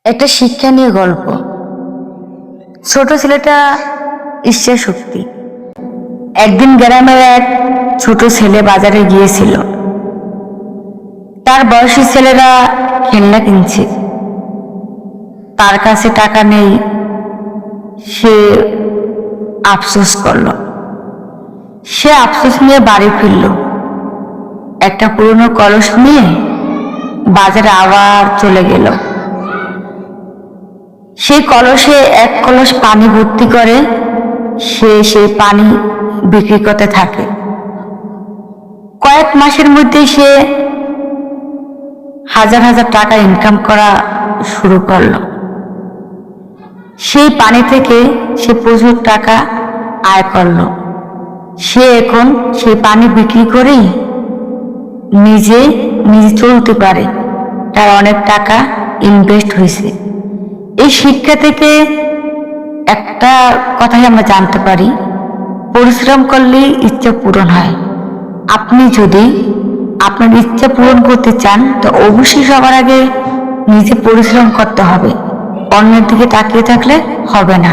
একটা শিক্ষা নিয়ে গল্প। ছোট ছেলেটা ইচ্ছা শক্তি। একদিন গ্রামের এক ছোট ছেলে বাজারে গিয়েছিল। তার বয়সী ছেলেরা খেলনা কিনছে, তার কাছে টাকা নেই। সে আফসোস করল। সে আফসোস নিয়ে বাড়ি ফিরল। একটা পুরনো কলস নিয়ে বাজারে আবার চলে গেল। সেই কলসে এক কলস পানি ভর্তি করে সে সেই পানি বিক্রি করতে থাকে। কয়েক মাসের মধ্যে সে হাজার হাজার টাকা ইনকাম করা শুরু করলো। সেই পানি থেকে সে প্রচুর টাকা আয় করলো। সে এখন সেই পানি বিক্রি করেই নিজে চলতে পারে। তার অনেক টাকা ইনভেস্ট হয়েছে। এই শিক্ষা থেকে একটা কথাই আমরা জানতে পারি, পরিশ্রম করলে ইচ্ছা পূরণ হয়। আপনি যদি আপনার ইচ্ছা পূরণ করতে চান তো অবশ্যই সবার আগে নিজে পরিশ্রম করতে হবে। অন্যের দিকে তাকিয়ে থাকলে হবে না।